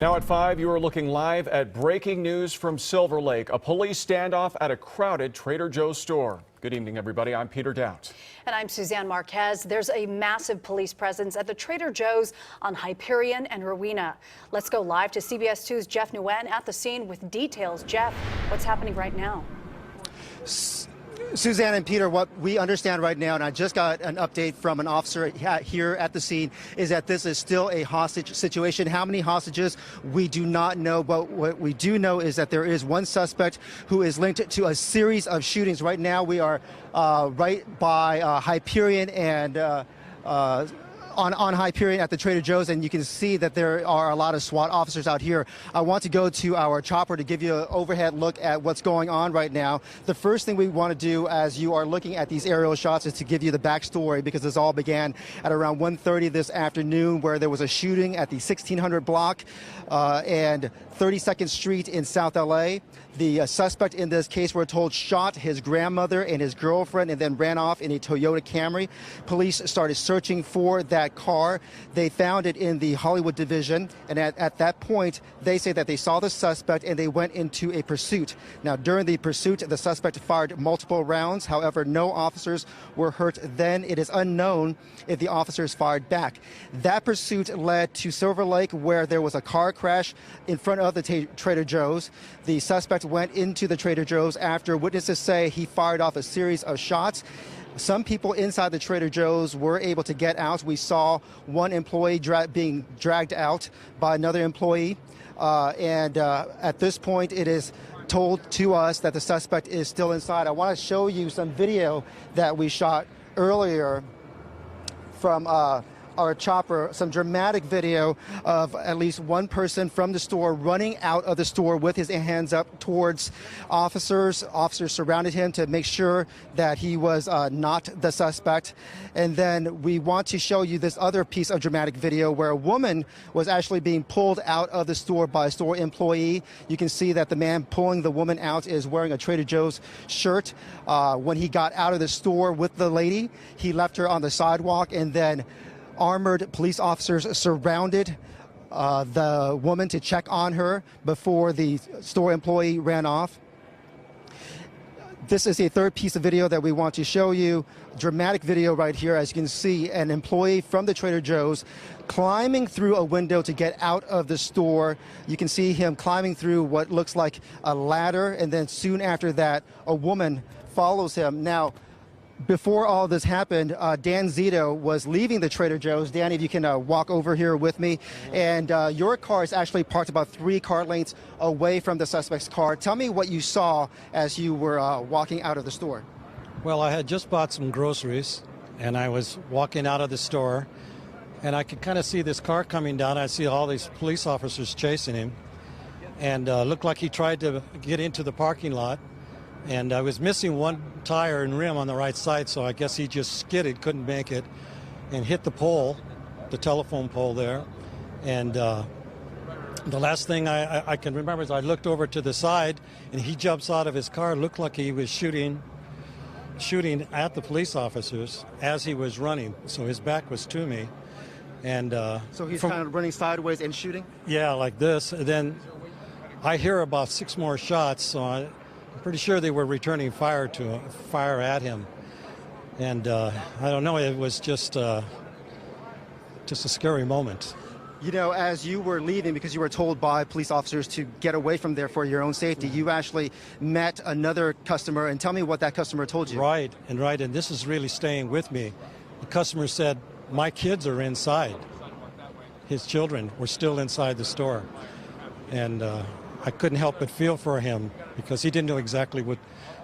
Now at 5, you are looking live at breaking news from Silver Lake, a police standoff at a crowded Trader Joe's store. Good evening, everybody. I'm Peter Doubt. And I'm Suzanne Marquez. There's a massive police presence at the Trader Joe's on Hyperion and Rowena. Let's go live to CBS 2's Jeff Nguyen at the scene with details. Jeff, what's happening right now? Suzanne and Peter, what we understand right now, and I just got an update from an officer here at the scene, is that this is still a hostage situation. How many hostages, we do not know, but what we do know is that there is one suspect who is linked to a series of shootings. Right now, we are right by Hyperion and on Hyperion at the Trader Joe's, and you can see that there are a lot of SWAT officers out here. I want to go to our chopper to give you an overhead look at what's going on right now. The first thing we want to do as you are looking at these aerial shots is to give you the backstory, because this all began at around 1:30 this afternoon, where there was a shooting at the 1600 block and 32nd Street in South LA. The suspect in this case, we're told, shot his grandmother and his girlfriend and then ran off in a Toyota Camry. Police started searching for that car. They found it in the Hollywood division, and at that point, they say that they saw the suspect and they went into a pursuit. Now, during the pursuit, the suspect fired multiple rounds. However, no officers were hurt. Then it is unknown if the officers fired back. That pursuit led to Silver Lake, where there was a car crash in front of the Trader Joe's. The suspect went into the Trader Joe's after witnesses say he fired off a series of shots. Some people inside the Trader Joe's were able to get out. We saw one employee being dragged out by another employee. At this point, it is told to us that the suspect is still inside. I want to show you some video that we shot earlier from our chopper, some dramatic video of at least one person from the store running out of the store with his hands up towards officers. Officers surrounded him to make sure that he was not the suspect. And then we want to show you this other piece of dramatic video where a woman was actually being pulled out of the store by a store employee. You can see that the man pulling the woman out is wearing a Trader Joe's shirt. When he got out of the store with the lady, he left her on the sidewalk, and then armored police officers surrounded the woman to check on her before the store employee ran off. This is a third piece of video that we want to show you. Dramatic video right here. As you can see, an employee from the Trader Joe's climbing through a window to get out of the store. You can see him climbing through what looks like a ladder, and then soon after that, a woman follows him. Now, before all this happened, Dan Zito was leaving the Trader Joe's. Danny, if you can walk over here with me. And your car is actually parked about 3 car lengths away from the suspect's car. Tell me what you saw as you were walking out of the store. Well, I had just bought some groceries, and I was walking out of the store, and I could kind of see this car coming down. I see all these police officers chasing him, and looked like he tried to get into the parking lot. And I was missing one tire and rim on the right side, so I guess he just skidded, couldn't make it, and hit the pole, the telephone pole there. And the last thing I can remember is I looked over to the side, and he jumps out of his car. Looked like he was shooting at the police officers as he was running, so his back was to me. And so he's kind of running sideways and shooting? Yeah, like this. And then I hear about 6 more shots, so I'm pretty sure they were returning fire at him. And I don't know, it was just a scary moment. You know, as you were leaving, because you were told by police officers to get away from there for your own safety, you actually met another customer. And tell me what that customer told you. Right, and this is really staying with me. The customer said, my kids are inside. His children were still inside the store. And I couldn't help but feel for him, because he didn't know exactly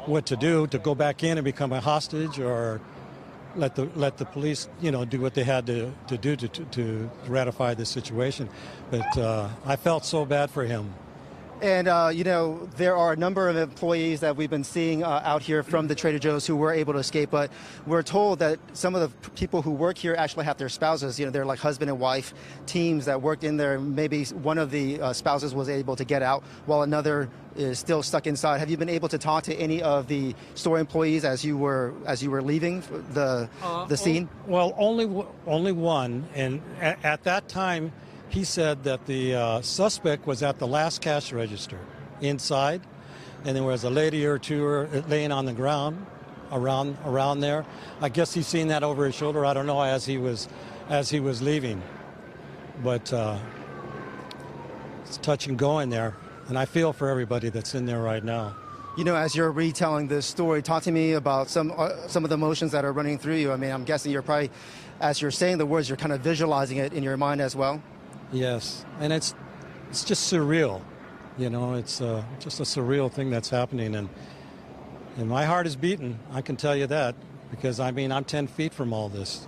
what to do, to go back in and become a hostage, or let the police, do what they had to do to ratify the situation. But I felt so bad for him. And, there are a number of employees that we've been seeing out here from the Trader Joe's who were able to escape, but we're told that some of the people who work here actually have their spouses. They're like husband and wife teams that worked in there. Maybe one of the spouses was able to get out while another is still stuck inside. Have you been able to talk to any of the store employees as you were leaving the scene? Well, only one, and at that time, he said that the suspect was at the last cash register inside, and there was a lady or two laying on the ground around there. I guess he's seen that over his shoulder. I don't know, as he was leaving, but it's touch and go in there, and I feel for everybody that's in there right now. You know, as you're retelling this story, talk to me about some of the emotions that are running through you. I mean, I'm guessing you're probably, as you're saying the words, you're kind of visualizing it in your mind as well. Yes, and it's just surreal. You know, it's just a surreal thing that's happening, and my heart is beating. I can tell you that, because I mean, I'm 10 feet from all this.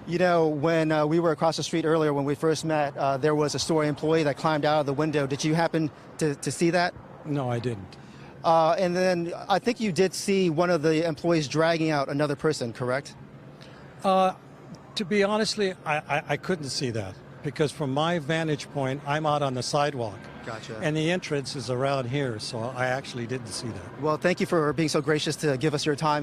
You know, when we were across the street earlier, when we first met, there was a store employee that climbed out of the window. Did you happen to see that? No, I didn't. And then I think you did see one of the employees dragging out another person, correct? To be honestly, I couldn't see that, because from my vantage point, I'm out on the sidewalk. Gotcha. And the entrance is around here, so I actually didn't see that. Well, thank you for being so gracious to give us your time.